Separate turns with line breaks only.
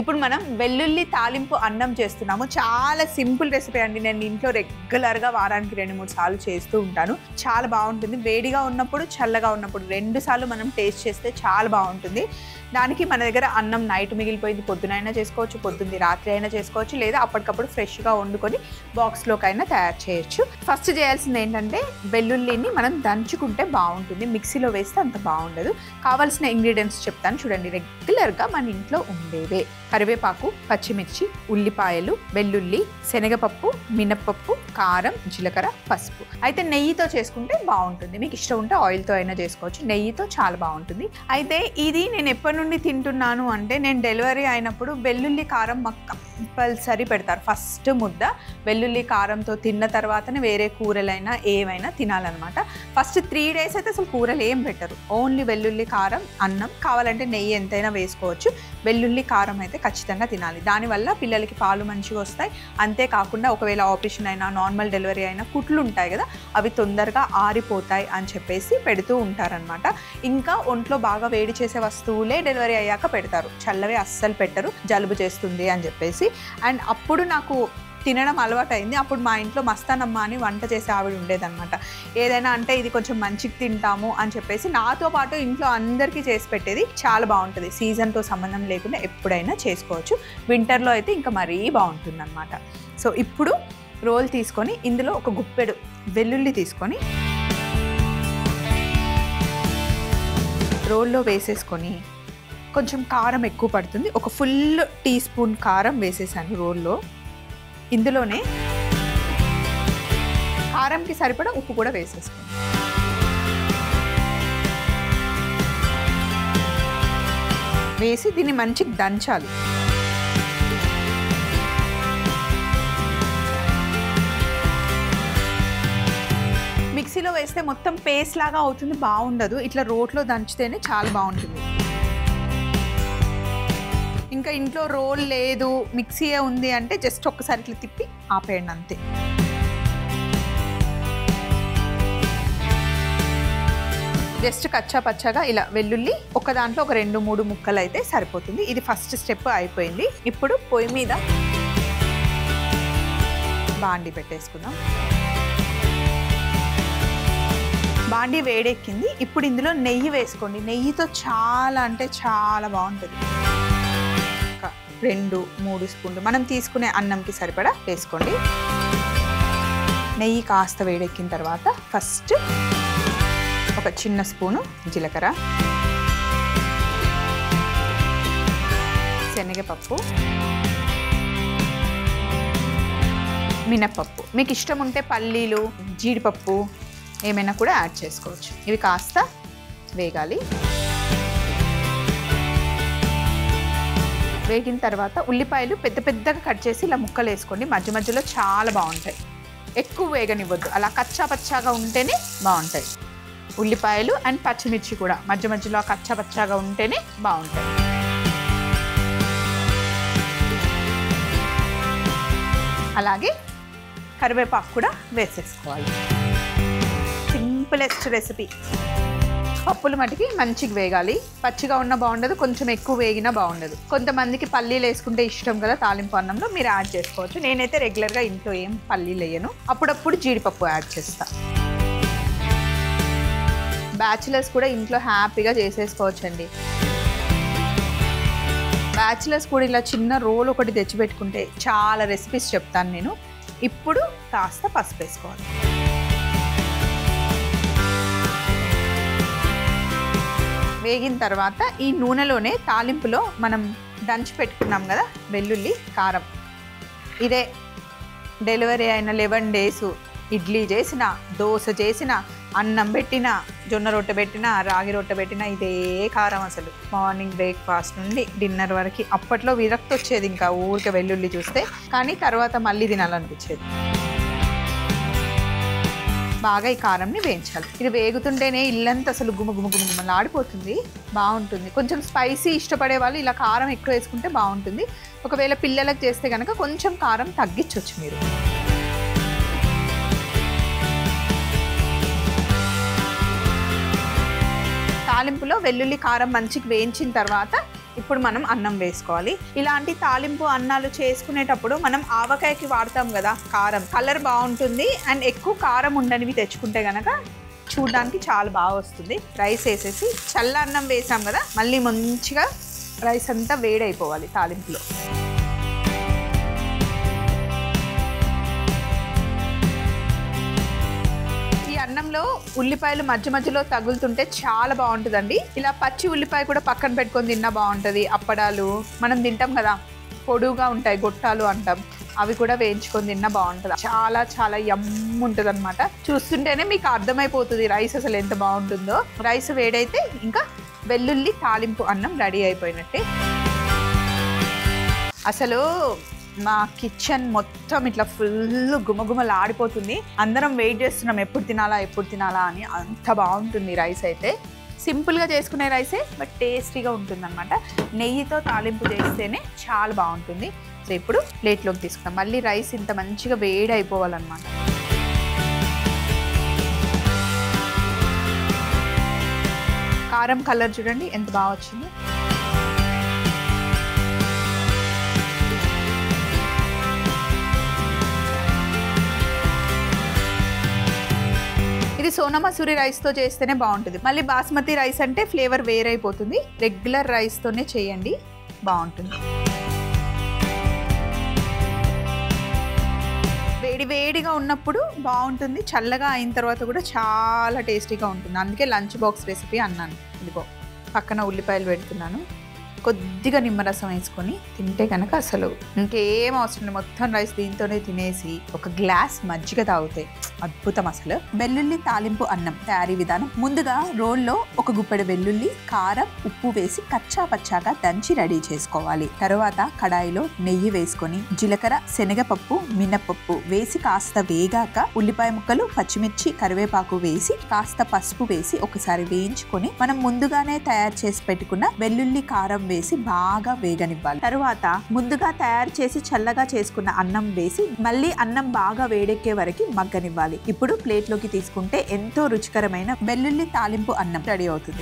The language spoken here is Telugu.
ఇప్పుడు మనం వెల్లుల్లి తాలింపు అన్నం చేస్తున్నాము. చాలా సింపుల్ రెసిపీ అండి. నేను ఇంట్లో రెగ్యులర్గా వారానికి 2-3 సార్లు చేస్తూ ఉంటాను. చాలా బాగుంటుంది. వేడిగా ఉన్నప్పుడు, చల్లగా ఉన్నప్పుడు 2 సార్లు మనం టేస్ట్ చేస్తే చాలా బాగుంటుంది. దానికి మన దగ్గర అన్నం నైట్ మిగిలిపోయింది పొద్దునైనా చేసుకోవచ్చు, పొద్దుంది రాత్రి అయినా చేసుకోవచ్చు, లేదా అప్పటికప్పుడు ఫ్రెష్గా వండుకొని బాక్స్లోకైనా తయారు చేయొచ్చు. ఫస్ట్ చేయాల్సింది ఏంటంటే వెల్లుల్లిని మనం దంచుకుంటే బాగుంటుంది. మిక్సీలో వేస్తే అంత బాగుండదు. కావాల్సిన ఇంగ్రీడియంట్స్ చెప్తాను చూడండి. రెగ్యులర్గా మన ఇంట్లో ఉండేవే: కరివేపాకు, పచ్చిమిర్చి, ఉల్లిపాయలు, వెల్లుల్లి, శనగపప్పు, మినప్పప్పు, కారం, జీలకర్ర, పసుపు. అయితే నెయ్యితో చేసుకుంటే బాగుంటుంది. మీకు ఇష్టం ఉంటే ఆయిల్తో అయినా చేసుకోవచ్చు. నెయ్యితో చాలా బాగుంటుంది. అయితే ఇది నేను ఎప్పటి నుండి తింటున్నాను అంటే, నేను డెలివరీ అయినప్పుడు వెల్లుల్లి కారం మాకు కంపల్సరీ పెడతారు. ఫస్ట్ ముద్ద వెల్లుల్లి కారంతో తిన్న తర్వాతనే వేరే కూరలైనా ఏమైనా తినాలన్నమాట. ఫస్ట్ 3 days అయితే అసలు కూరలు ఏం పెట్టరు. ఓన్లీ వెల్లుల్లి కారం అన్నం. కావాలంటే నెయ్యి ఎంతైనా వేసుకోవచ్చు. వెల్లుల్లి కారం అయితే ఖచ్చితంగా తినాలి. దానివల్ల పిల్లలకి పాలు మంచిగా వస్తాయి. అంతేకాకుండా ఒకవేళ ఆపరేషన్ అయినా, నార్మల్ డెలివరీ అయినా కుట్లు ఉంటాయి కదా, అవి తొందరగా ఆరిపోతాయి అని చెప్పేసి పెడుతూ ఉంటారనమాట. ఇంకా ఒంట్లో బాగా వేడి చేసే వస్తువులే డెలివరీ అయ్యాక పెడతారు. చల్లవే అస్సలు పెట్టరు, జలుబు చేస్తుంది అని చెప్పేసి. అండ్ అప్పుడు నాకు తినడం అలవాటు అయింది. అప్పుడు మా ఇంట్లో మస్తానమ్మ అని వంట చేసే ఆవిడ ఉండేదన్నమాట. ఏదైనా అంటే ఇది కొంచెం మంచిగా తింటాము అని చెప్పేసి నాతో పాటు ఇంట్లో అందరికీ చేసి పెట్టేది. చాలా బాగుంటుంది. సీజన్తో సంబంధం లేకుండా ఎప్పుడైనా చేసుకోవచ్చు. వింటర్లో అయితే ఇంకా మరీ బాగుంటుంది అన్నమాట. సో ఇప్పుడు రోల్ తీసుకొని ఇందులో ఒక గుప్పెడు వెల్లుల్లి తీసుకొని రోల్లో వేసేసుకొని, కొంచెం కారం ఎక్కువ పడుతుంది, ఒక ఫుల్ టీ స్పూన్ కారం వేసేసాను రోల్లో. ఇందులోనే కారంకి సరిపడా ఉప్పు కూడా వేసేసుకోండి. వేసి దీన్ని మంచిగా దంచాలి. మిక్సీలో వేస్తే మొత్తం పేస్ట్ లాగా అవుతుంది, బాగుండదు. ఇట్లా రోట్లో దంచితేనే చాలా బాగుంటుంది. ఇంకా ఇంట్లో రోల్ లేదు, మిక్సీయే ఉంది అంటే జస్ట్ ఒక్కసారి ఇట్లా తిప్పి ఆపేయండి అంతే. జస్ట్ కచ్చా పచ్చాగా ఇలా వెల్లుల్లి ఒక దాంట్లో ఒక 2-3 ముక్కలు అయితే సరిపోతుంది. ఇది ఫస్ట్ స్టెప్ అయిపోయింది. ఇప్పుడు పొయ్యి మీద బాండి పెట్టేసుకుందాం. బాండి వేడెక్కింది. ఇప్పుడు ఇందులో నెయ్యి వేసుకోండి. నెయ్యితో చాలా అంటే చాలా బాగుంటుంది. 2-3 స్పూన్లు మనం తీసుకునే అన్నంకి సరిపడా వేసుకోండి. నెయ్యి కాస్త వేడెక్కిన తర్వాత ఫస్ట్ ఒక చిన్న స్పూను జీలకర్ర, శనగపప్పు, మినప్పప్పు. మీకు ఇష్టం ఉంటే పల్లీలు, జీడిపప్పు ఏమైనా కూడా యాడ్ చేసుకోవచ్చు. ఇవి కాస్త వేగాలి. వేగిన తర్వాత ఉల్లిపాయలు పెద్ద పెద్దగా కట్ చేసి ఇలా ముక్కలు వేసుకోండి. మధ్య మధ్యలో చాలా బాగుంటాయి. ఎక్కువ వేగనివ్వద్దు, అలా కచ్చా పచ్చాగా ఉంటేనే బాగుంటాయి. ఉల్లిపాయలు అండ్ పచ్చిమిర్చి కూడా మధ్య మధ్యలో కచ్చా పచ్చాగా ఉంటేనే బాగుంటాయి. అలాగే కరివేపాకు కూడా వేసేసుకోవాలి. Simplest recipe. పప్పులు మటుకి మంచిగా వేగాలి. పచ్చిగా ఉన్న బాగుండదు, కొంచెం ఎక్కువ వేగినా బాగుండదు. కొంతమందికి పల్లీలు వేసుకుంటే ఇష్టం కదా తాలింపు అన్నంలో, మీరు యాడ్ చేసుకోవచ్చు. నేనైతే రెగ్యులర్గా ఇంట్లో ఏం పల్లీలు వేయను, అప్పుడప్పుడు జీడిపప్పు యాడ్ చేస్తా. బ్యాచిలర్స్ కూడా ఇంట్లో హ్యాపీగా చేసేసుకోవచ్చండి. బ్యాచిలర్స్ కూడా ఇలా చిన్న రోల్ ఒకటి తెచ్చిపెట్టుకుంటే చాలా రెసిపీస్ చెప్తాను నేను. ఇప్పుడు కాస్త పసుపు వేసుకోవాలి. వేగిన తర్వాత ఈ నూనెలోనే తాలింపులో మనం దంచి పెట్టుకున్నాం కదా వెల్లుల్లి కారం, ఇదే డెలివరీ అయిన 11 days ఇడ్లీ చేసిన, దోశ చేసిన, అన్నం పెట్టిన, జొన్న రొట్టె పెట్టిన, రాగి రొట్టె పెట్టిన ఇదే కారం. అసలు మార్నింగ్ బ్రేక్ఫాస్ట్ నుండి డిన్నర్ వరకు. అప్పట్లో విరక్తి వచ్చేది ఇంకా ఊరికే వెల్లుల్లి చూస్తే, కానీ తర్వాత మళ్ళీ తినాలనిపించేది. బాగా ఈ కారంని వేయించాలి. ఇది వేగుతుంటేనే ఇల్లంతా అసలు గుమలాడిపోతుంది, బాగుంటుంది. కొంచెం స్పైసీ ఇష్టపడే వాళ్ళు ఇలా కారం ఎక్కువ వేసుకుంటే బాగుంటుంది. ఒకవేళ పిల్లలకు చేస్తే కనుక కొంచెం కారం తగ్గించవచ్చు మీరు. తాలింపులో వెల్లుల్లి కారం మంచిగా వేయించిన తర్వాత ఇప్పుడు మనం అన్నం వేసుకోవాలి. ఇలాంటి తాలింపు అన్నాలు చేసుకునేటప్పుడు మనం ఆవకాయకి వాడతాం కదా కారం, కలర్ బాగుంటుంది. అండ్ ఎక్కువ కారం ఉండనివి తెచ్చుకుంటే కనుక చూడడానికి చాలా బాగా వస్తుంది. రైస్ వేసేసి చల్ల అన్నం వేసాం కదా, మళ్ళీ మంచిగా రైస్ అంతా వేడైపోవాలి తాలింపులో. అన్నంలో ఉల్లిపాయలు మధ్య మధ్యలో తగులుతుంటే చాలా బాగుంటుందండి. ఇలా పచ్చి ఉల్లిపాయ కూడా పక్కన పెట్టుకొని తిన్నా బాగుంటుంది. అప్పడాలు మనం తింటాం కదా, పొడువుగా ఉంటాయి, గొట్టాలు అంటాం, అవి కూడా వేయించుకొని తిన్నా బాగుంటుంది. చాలా చాలా యమ్ ఉంటుంది అనమాట. చూస్తుంటేనే మీకు అర్థమైపోతుంది రైస్ అసలు ఎంత బాగుంటుందో. రైస్ వేడైతే ఇంకా వెల్లుల్లి తాలింపు అన్నం రెడీ అయిపోయినట్టే. అసలు మా కిచెన్ మొత్తం ఇట్లా ఫుల్ గుమగుమలాడిపోతుంది. అందరం వెయిట్ చేస్తున్నాం ఎప్పుడు తినాలా అని. అంత బాగుంటుంది రైస్ అయితే. సింపుల్గా చేసుకునే రైసే, బట్ టేస్టీగా ఉంటుంది అనమాట. నెయ్యితో తాలింపు చేస్తేనే చాలా బాగుంటుంది. సో ఇప్పుడు ప్లేట్లోకి తీసుకుంటాం. మళ్ళీ రైస్ ఇంత మంచిగా వేడి అయిపోవాలన్నమాట. కారం కలర్ చూడండి ఎంత బాగా వచ్చింది. ఇది సోనా మసూరి రైస్తో చేస్తేనే బాగుంటుంది. మళ్ళీ బాస్మతి రైస్ అంటే ఫ్లేవర్ వేరైపోతుంది. రెగ్యులర్ రైస్తోనే చేయండి, బాగుంటుంది. వేడిగా ఉన్నప్పుడు బాగుంటుంది, చల్లగా అయిన తర్వాత కూడా చాలా టేస్టీగా ఉంటుంది. అందుకే లంచ్ బాక్స్ రెసిపీ అన్నాను. ఇదిగో పక్కన ఉల్లిపాయలు పెడుతున్నాను. కొద్దిగా నిమ్మరసం వేసుకొని తింటే కనుక అసలు ఇంకేం అవసరం లేదు. మొత్తం రైస్ దీంతోనే తినేసి ఒక గ్లాస్ మజ్జిగ తాగితే అద్భుతం అసలు. వెల్లుల్లి తాలింపు అన్నం తయారీ విధానం. ముందుగా రోల్లో ఒక గుప్పెడు వెల్లుల్లి, కారం, ఉప్పు వేసి కచ్చా పచ్చాగా దంచి రెడీ చేసుకోవాలి. తర్వాత కడాయిలో నెయ్యి వేసుకొని జీలకర్ర, శనగపప్పు, మినపప్పు వేసి కాస్త వేగాక ఉల్లిపాయ ముక్కలు, పచ్చిమిర్చి, కరివేపాకు వేసి కాస్త పసుపు వేసి ఒకసారి వేయించుకొని మనం ముందుగానే తయారు చేసి పెట్టుకున్న వెల్లుల్లి, కారం వేసి బాగా వేగనివ్వాలి. తరువాత ముందుగా తయారు చేసి చల్లగా చేసుకున్న అన్నం వేసి మళ్ళీ అన్నం బాగా వేడెక్కే వరకు మగ్గనివ్వాలి. ఇప్పుడు ప్లేట్లోకి తీసుకుంటే ఎంతో రుచికరమైన వెల్లుల్లి తాలింపు అన్నం రెడీ అవుతుంది.